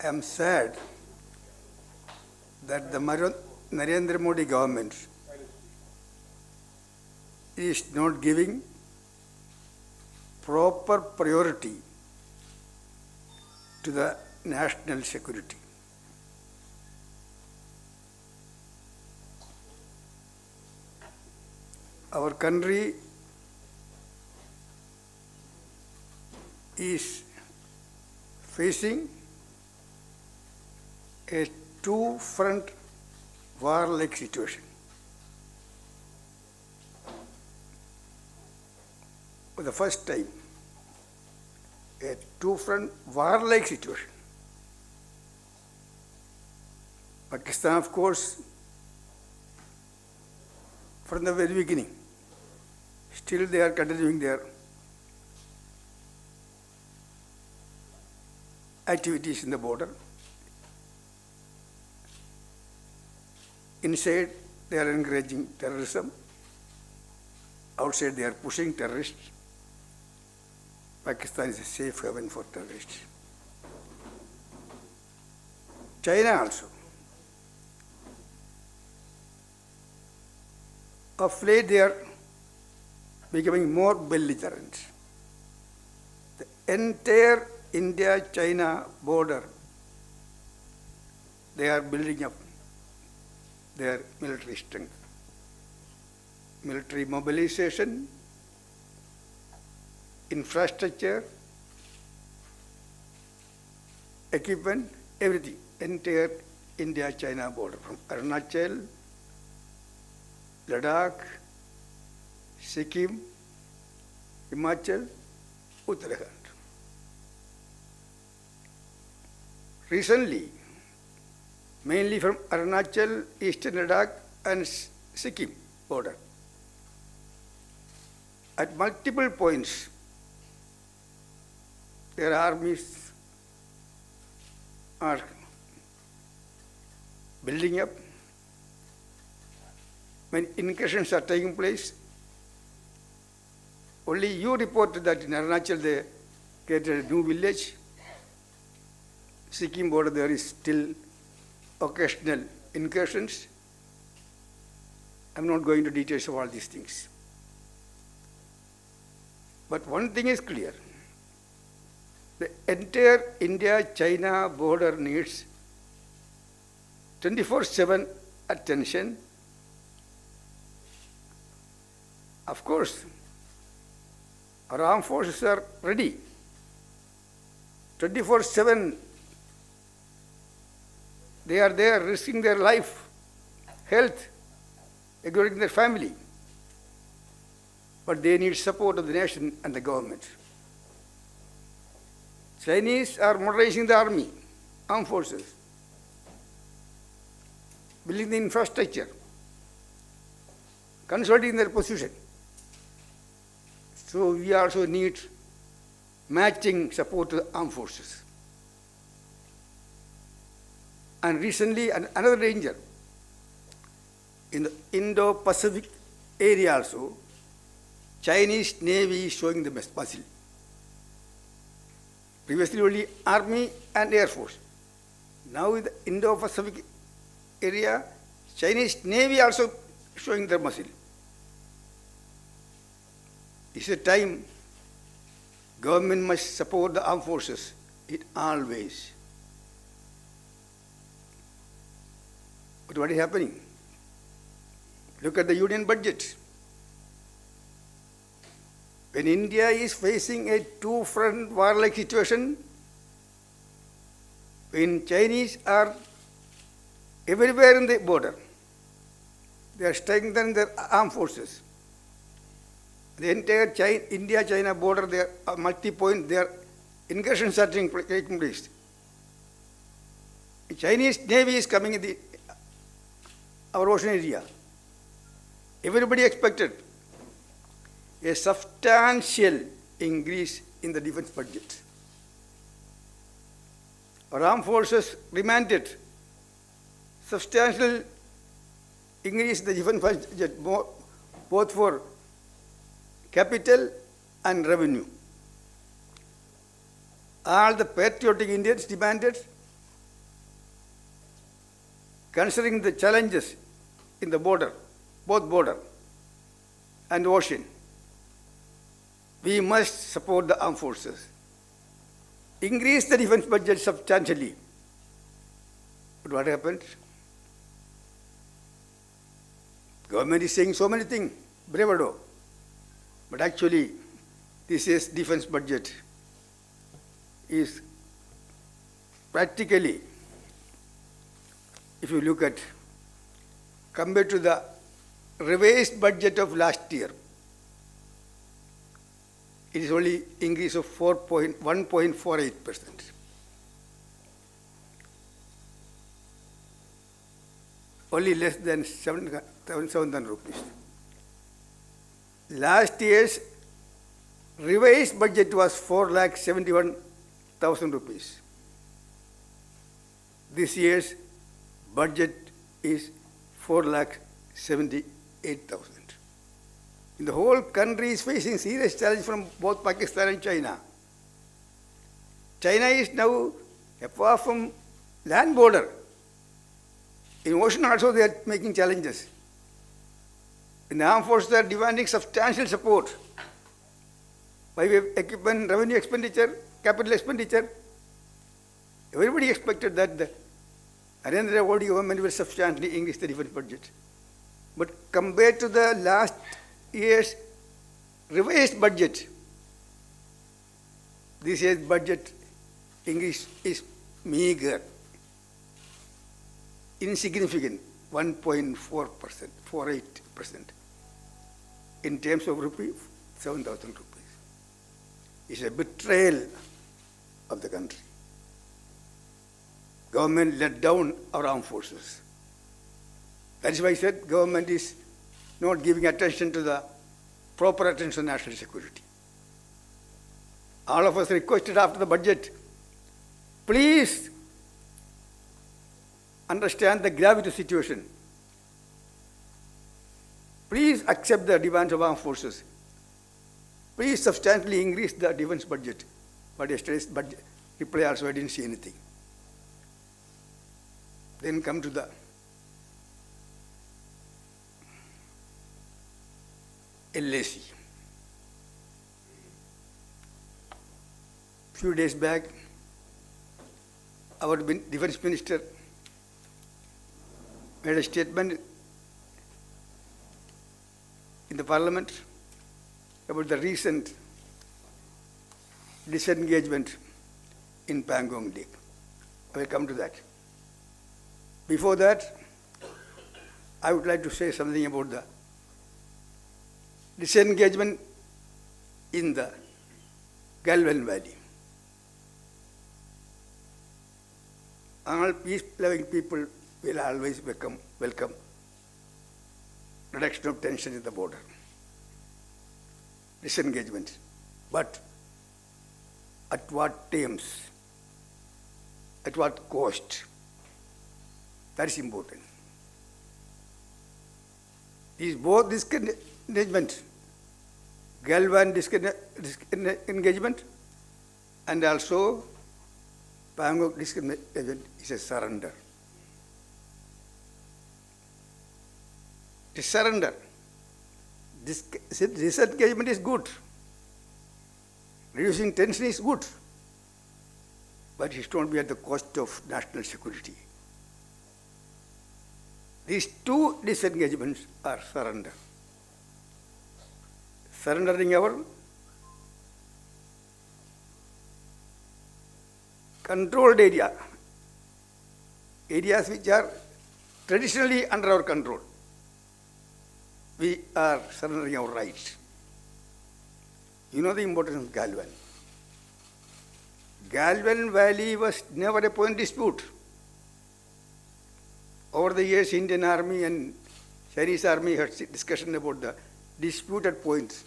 I am sad that the Narendra Modi government is not giving proper priority to the national security. Our country is facing a two-front war-like situation. For the first time, a two-front war-like situation. Pakistan, of course, from the very beginning, still they are continuing their activities in the border. Inside, they are encouraging terrorism. Outside, they are pushing terrorists. Pakistan is a safe haven for terrorists. China also. Of late, they are becoming more belligerent. The entire India-China border, they are building up their military strength. Military mobilization, infrastructure, equipment, everything, entire India-China border, from Arunachal, Ladakh, Sikkim, Himachal, Uttarakhand. Recently, mainly from Arunachal, Eastern Ladakh and Sikkim border, at multiple points, their armies are building up. When incursions are taking place, only you reported that in Arunachal they created a new village. Sikkim border there is still occasional incursions. I'm not going into details of all these things. But one thing is clear. The entire India-China border needs 24/7 attention. Of course, our armed forces are ready. 24/7, they are there risking their life, health, including their family. But they need support of the nation and the government. Chinese are modernizing the army, armed forces, building the infrastructure, consolidating their position. So we also need matching support to the armed forces. And recently, another danger in the Indo-Pacific area also, Chinese Navy is showing the best muscle. Previously only Army and Air Force. Now in the Indo-Pacific area, Chinese Navy also showing their muscle. It's a time government must support the armed forces in all ways. But what is happening? Look at the union budget. When India is facing a two-front war-like situation, when Chinese are everywhere in the border, they are strengthening their armed forces. The entire India-China border, there are multi-point, their incursions are taking place. The Chinese Navy is coming in our ocean area. Everybody expected a substantial increase in the defense budget. Our armed forces demanded substantial increase in the defense budget, both for capital and revenue. All the patriotic Indians demanded considering the challenges in the border, both border and ocean, we must support the armed forces. Increase the defense budget substantially. But what happened? Government is saying so many things, bravado. But actually, this year's defense budget is practically, if you look at, compared to the revised budget of last year, it is only increase of 1.48%. Only less than 7,000 rupees. Last year's revised budget was 4,71,000 rupees. This year's budget is 4,78,000. The whole country is facing serious challenge from both Pakistan and China. China is now, apart from land border, in ocean also they are making challenges. And the armed forces are demanding substantial support by way of equipment, revenue expenditure, capital expenditure. Everybody expected that the Narendra Modi government will substantially increase the defense budget. But compared to the last year's revised budget, this year's budget increase is meager, insignificant, 1.48%. In terms of rupee, 7,000 rupees. It's a betrayal of the country. Government let down our armed forces. That is why I said government is not giving attention to the proper attention to national security. All of us requested after the budget, please understand the gravity of the situation. Please accept the demands of armed forces. Please substantially increase the defense budget. But yesterday's budget reply also I didn't see anything. Then come to the LAC. Few days back, our defense minister made a statement in the parliament about the recent disengagement in Pangong Lake. I will come to that. Before that, I would like to say something about the disengagement in the Galwan Valley. All peace-loving people will always welcome reduction of tension in the border, disengagement. But at what terms? At what cost? That is important. Is both disengagement, Galwan disengagement, and also Pangong disengagement is a surrender. To surrender. Disengagement is good. Reducing tension is good. But it should not be at the cost of national security. These two disengagements are surrender. Surrendering our controlled areas which are traditionally under our control. We are surrendering our rights. You know the importance of Galwan. Galwan Valley was never a point dispute. Over the years, Indian Army and Chinese Army had discussion about the disputed points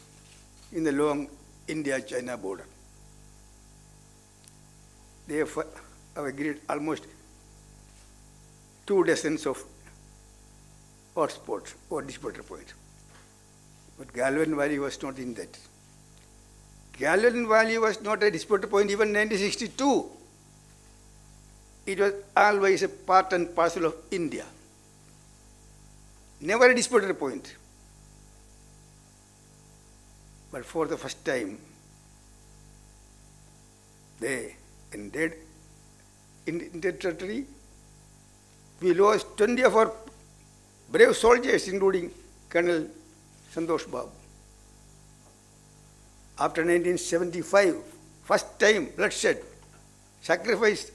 in the long India-China border. They have agreed almost 2 dozens of hotspots or disputed points. But Galwan Valley was not in that. Galwan Valley was not a disputed point even in 1962. It was always a part and parcel of India. never disputed a point. But for the first time, they entered in the territory. We lost 20 of our brave soldiers, including Colonel Santosh Babu. After 1975, first time bloodshed, sacrificed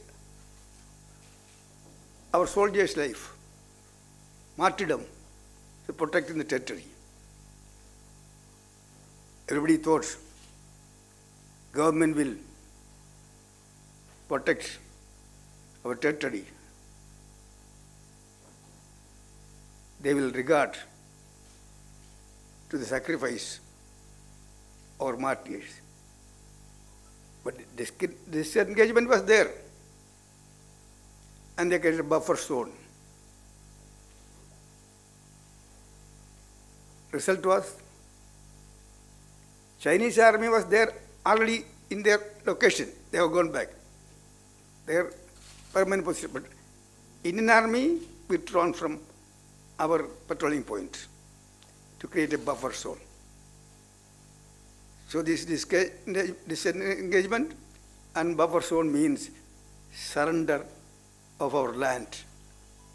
our soldiers' life, martyrdom, to protect the territory. Everybody thought government will protect our territory. They will regard to the sacrifice or martyrs. But this engagement was there, and they created a buffer zone. Result was, Chinese army was there already in their location. They have gone back. Their permanent position. But Indian army withdrawn from our patrolling point to create a buffer zone. So this disengagement and buffer zone means surrender of our land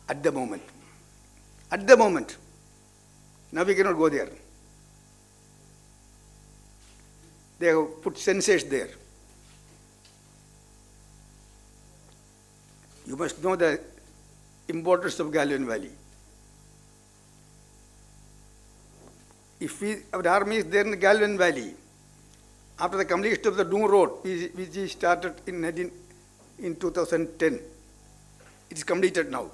at the moment. At the moment. Now we cannot go there. They have put sensors there. You must know the importance of Galwan Valley. If our army is there in the Galwan Valley, after the completion of the Doon Road, which we started in 2010, it is completed now.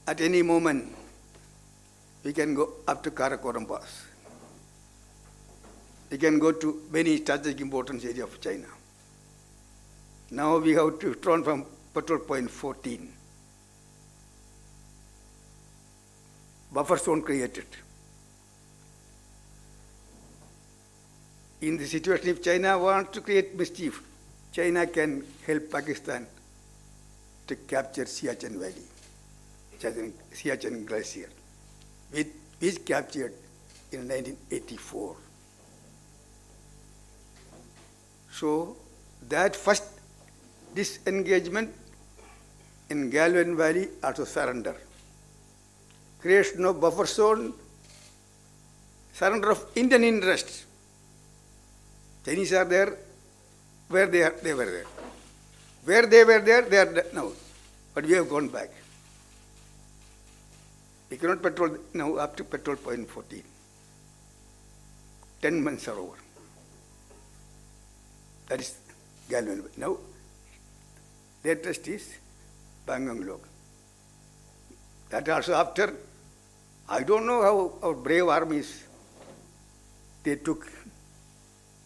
At any moment, we can go up to Karakoram Pass. We can go to many strategic importance areas of China. Now we have to withdrawn from patrol point 14. Buffer zone created. In the situation, if China wants to create mischief, China can help Pakistan to capture Siachen Valley, Siachen Glacier, which captured in 1984. So that first disengagement in Galwan Valley also surrender. Creation of buffer zone, surrender of Indian interests. Chinese are there, where they were there. Where they were there, they are now. But we have gone back. We cannot patrol now up to patrol point 14. 10 months are over. That is Galwan. Now, latest is Pangong Lok. That also after, I don't know how our brave armies, they took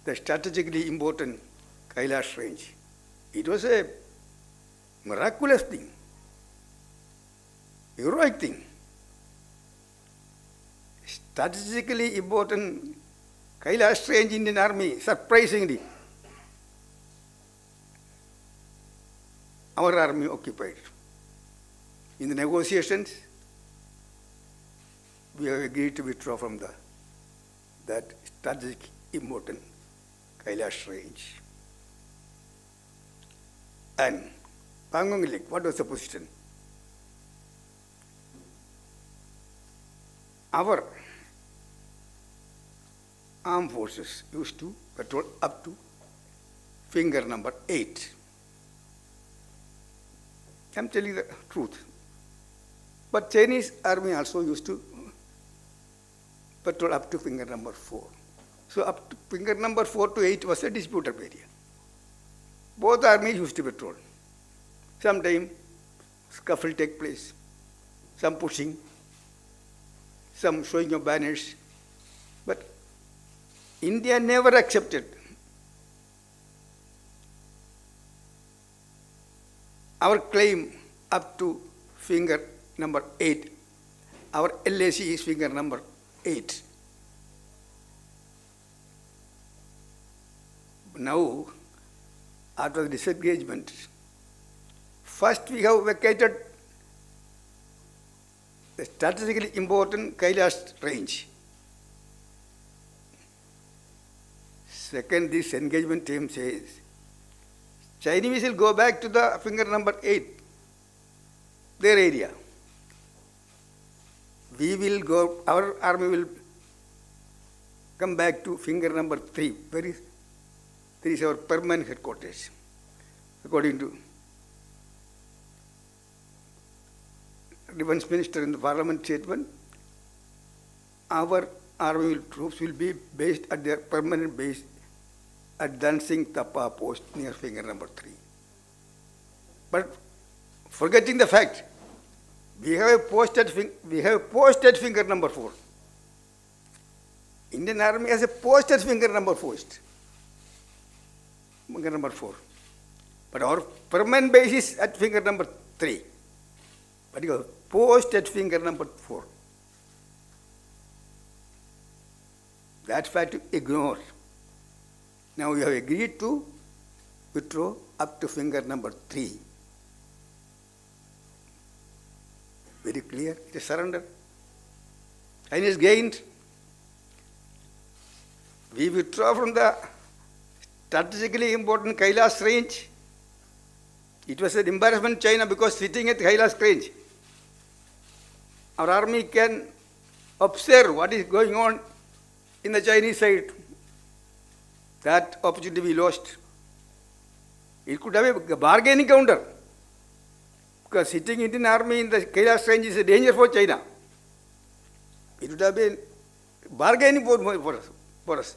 the strategically important Kailash range. It was a miraculous thing, heroic thing. Strategically important Kailash range Indian army, surprisingly, our army occupied. In the negotiations, we have agreed to withdraw from that strategic important Kailash range. And Pangong Lake, what was the position? Our armed forces used to patrol up to finger number 8. I'm telling the truth. But Chinese army also used to patrol up to finger number 4. So up to finger number 4 to 8 was a disputed area. Both armies used to patrol. Sometimes scuffle take place, some pushing, some showing of banners. But India never accepted our claim up to finger number 8. Our LAC is finger number 8. Now, after the disengagement, first we have vacated the strategically important Kailash range. Second, this engagement team says, Chinese will go back to the finger number 8, their area. We will go, our army will come back to finger number 3. There is our permanent headquarters, according to Defense Minister in the Parliament statement. Our army troops will be based at their permanent base at Dancing Tapa post near finger number 3. But forgetting the fact, we have a post at finger number 4. Indian Army has a post at finger number 4. Finger number 4. But our permanent base is at finger number 3. But you have post at finger number 4. That fact to ignore. Now we have agreed to withdraw up to finger number 3. Very clear, it is surrender. Chinese gained. We withdraw from the strategically important Kailash range. It was an embarrassment to China because sitting at Kailash range, our army can observe what is going on in the Chinese side. That opportunity we lost. It could have a bargaining counter. Because sitting Indian army in the Kailash range is a danger for China. It would have been bargaining for us.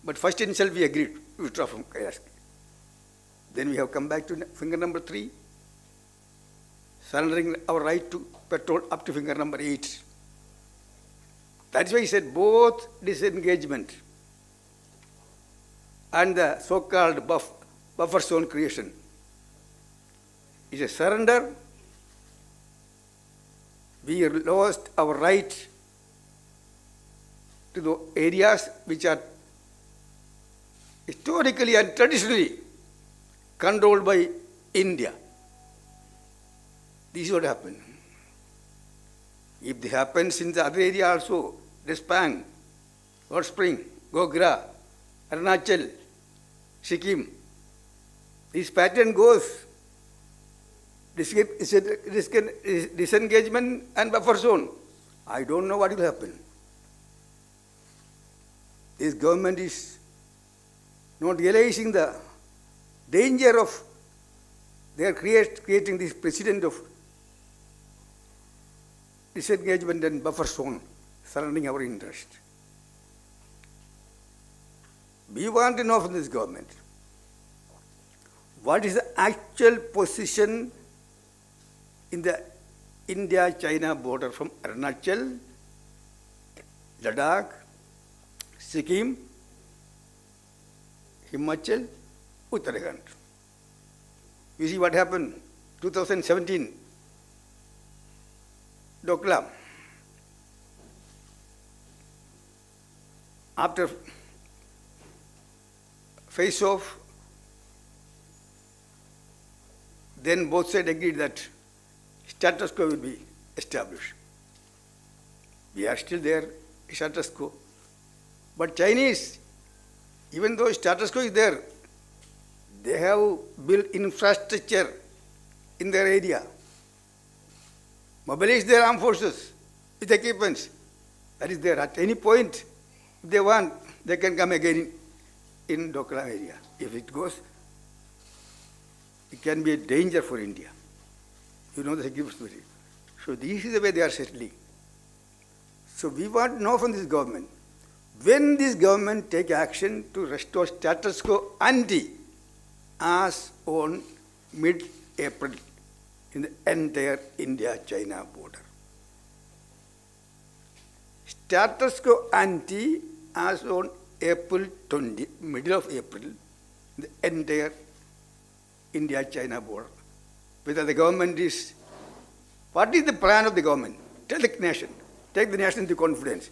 But first itself we agreed to withdraw from Kailash. Then we have come back to finger number 3, surrendering our right to patrol up to finger number 8. That's why he said both disengagement and the so-called buffer zone creation is a surrender. We lost our right to the areas which are historically and traditionally controlled by India. This is what happened. If it happens in the other area also, Despang, Hot Spring, Gogra, Arunachal, Sikkim, this pattern goes disengagement and buffer zone. I don't know what will happen. This government is not realizing the danger of their creating this precedent of disengagement and buffer zone, surrounding our interest. We want to know from this government what is the actual position in the India-China border from Arunachal, Ladakh, Sikkim, Himachal, Uttarakhand. You see what happened 2017, Doklam. After face-off, then both sides agreed that status quo will be established. We are still there, status quo. But Chinese, even though status quo is there, they have built infrastructure in their area, mobilized their armed forces with equipments. That is there. At any point, if they want, they can come again in Doklam area. If it goes, it can be a danger for India. You know the security. So this is the way they are settling. So we want to know from this government, when this government take action to restore status quo ante as on mid-April in the entire India-China border. Status quo ante as on April 20, middle of April, in the entire India-China border. Whether the government is, what is the plan of the government? Tell the nation, take the nation into confidence.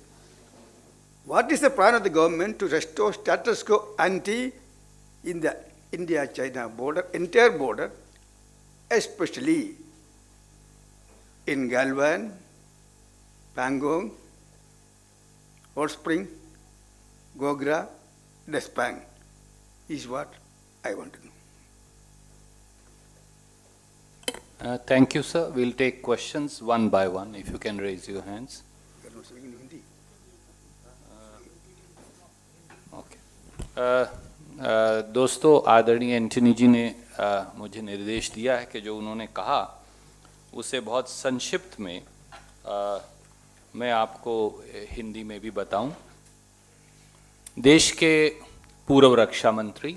What is the plan of the government to restore status quo ante in the India-China border, entire border, especially in Galwan, Pangong, Hot Spring, Gogra, Despang is what I want to know. Thank you, sir. We'll take questions one by one. If you can raise your hands. You are not speaking Hindi. Okay दोस्तों, आदरणीय Antony जी ने मुझे निर्देश दिया है कि जो उन्होंने कहा उसे बहुत संक्षिप्त में मैं आपको हिंदी में भी बताऊं। देश के पूर्व रक्षा मंत्री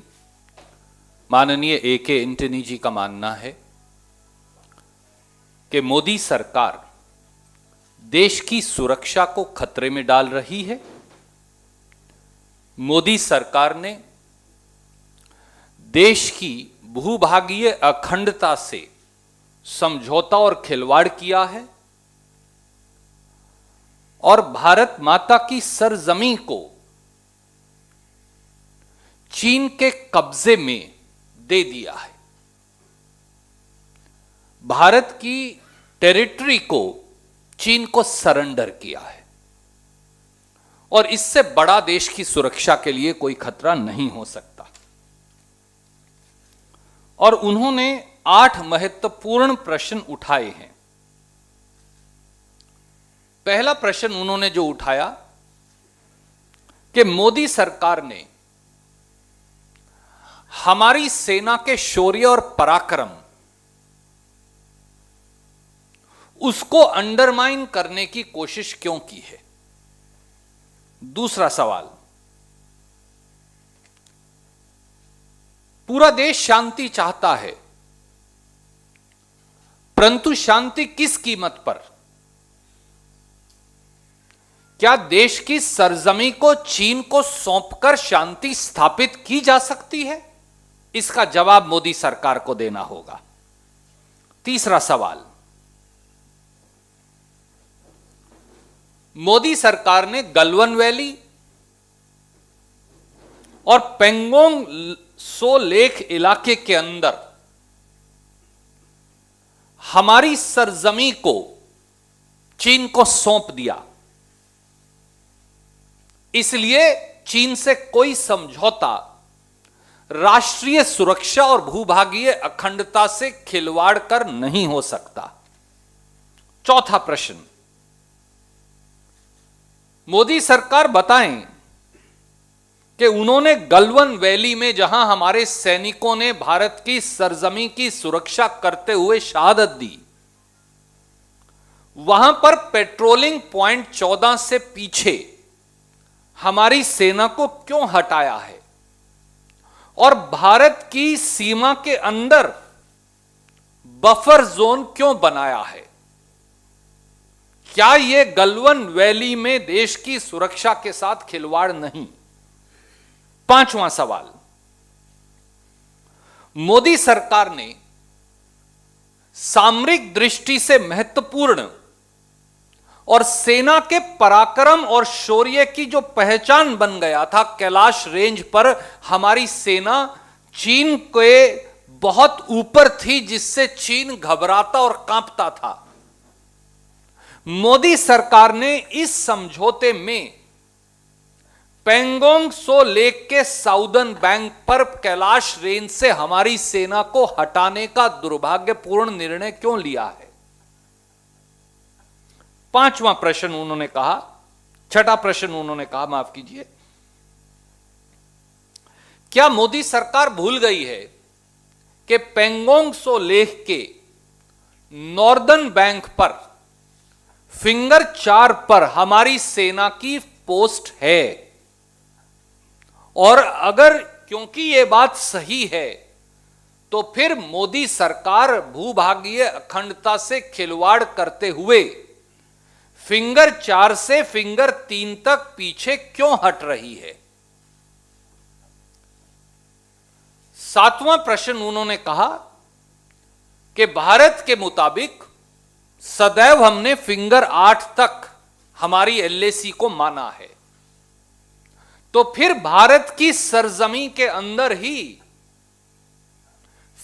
माननीय ए.के. एंटनी जी का मानना है कि मोदी सरकार देश की सुरक्षा को खतरे में डाल रही है। मोदी सरकार ने देश की भूभागीय अखंडता से समझौता और खिलवाड़ किया है और भारत माता की सरजमीं को चीन के कब्जे में दे दिया है। भारत की टेरिटरी को चीन को सरेंडर किया है और इससे बड़ा देश की सुरक्षा के लिए कोई खतरा नहीं हो सकता। और उन्होंने 8 महत्वपूर्ण प्रश्न उठाए हैं। पहला प्रश्न उन्होंने जो उठाया कि मोदी सरकार ने हमारी सेना के शौर्य और पराक्रम उसको अंडरमाइन करने की कोशिश क्यों की है। दूसरा सवाल, पूरा देश शांति चाहता है, परंतु शांति किस कीमत पर? क्या देश की सरजमी को चीन को सौंपकर शांति स्थापित की जा सकती है? इसका जवाब मोदी सरकार को देना होगा। तीसरा सवाल, मोदी सरकार ने गलवान वैली और पेंगोंग सो लेक इलाके के अंदर हमारी सरजमी को चीन को सौंप दिया, इसलिए चीन से कोई समझौता राष्ट्रीय सुरक्षा और भूभागीय अखंडता से खिलवाड़ कर नहीं हो सकता। चौथा प्रश्न, मोदी सरकार बताएं कि उन्होंने गलवान वैली में जहां हमारे सैनिकों ने भारत की सरजमी की सुरक्षा करते हुए शहादत दी, वहां पर पेट्रोलिंग पॉइंट 14 से पीछे हमारी सेना को क्यों हटाया है और भारत की सीमा के अंदर बफर जोन क्यों बनाया है? क्या यह गलवान वैली में देश की सुरक्षा के साथ खिलवाड़ नहीं? पांचवां सवाल, मोदी सरकार ने सामरिक दृष्टि से महत्वपूर्ण और सेना के पराक्रम और शौर्य की जो पहचान बन गया था, कैलाश रेंज पर हमारी सेना चीन के बहुत ऊपर थी, जिससे चीन घबराता और कांपता था। मोदी सरकार ने इस समझौते में पेंगोंग सो लेक के साउदर्न बैंक पर कैलाश रेंज से हमारी सेना को हटाने का दुर्भाग्यपूर्ण निर्णय क्यों लिया है? पांचवां प्रश्न उन्होंने कहा, छठा प्रश्न उन्होंने कहा, माफ कीजिए, क्या मोदी सरकार भूल गई है कि पेंगोंग सो लेक के नॉर्दर्न बैंक पर फिंगर 4 पर हमारी सेना की पोस्ट है? और अगर क्योंकि यह बात सही है तो फिर मोदी सरकार भूभागीय अखंडता से खिलवाड़ करते हुए फिंगर 4 से फिंगर 3 तक पीछे क्यों हट रही है? सातवां प्रश्न उन्होंने कहा कि भारत के मुताबिक सदैव हमने फिंगर 8 तक हमारी एलएसी को माना है, तो फिर भारत की सरजमी के अंदर ही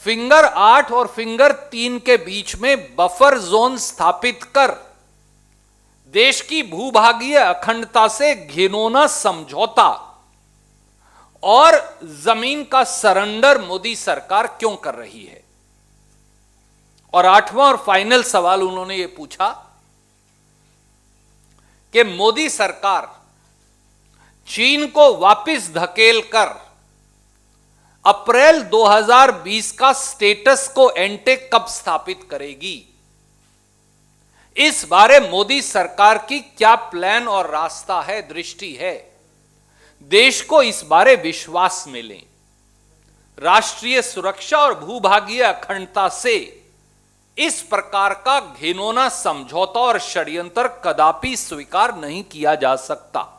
फिंगर 8 और फिंगर 3 के बीच में बफर जोन स्थापित कर देश की भूभागीय अखंडता से घिनौना समझौता और जमीन का सरेंडर मोदी सरकार क्यों कर रही है? और आठवां और फाइनल सवाल उन्होंने ये पूछा कि मोदी सरकार चीन को वापस धकेलकर अप्रैल 2020 का स्टेटस को एंटेक कब स्थापित करेगी? इस बारे मोदी सरकार की क्या प्लान और रास्ता है, दृष्टि है? देश को इस बारे विश्वास में लें। राष्ट्रीय सुरक्षा और भूभागीय अखंडता से इस प्रकार का घिनौना समझौता और षड्यंत्र कदापि स्वीकार नहीं किया जा सकता।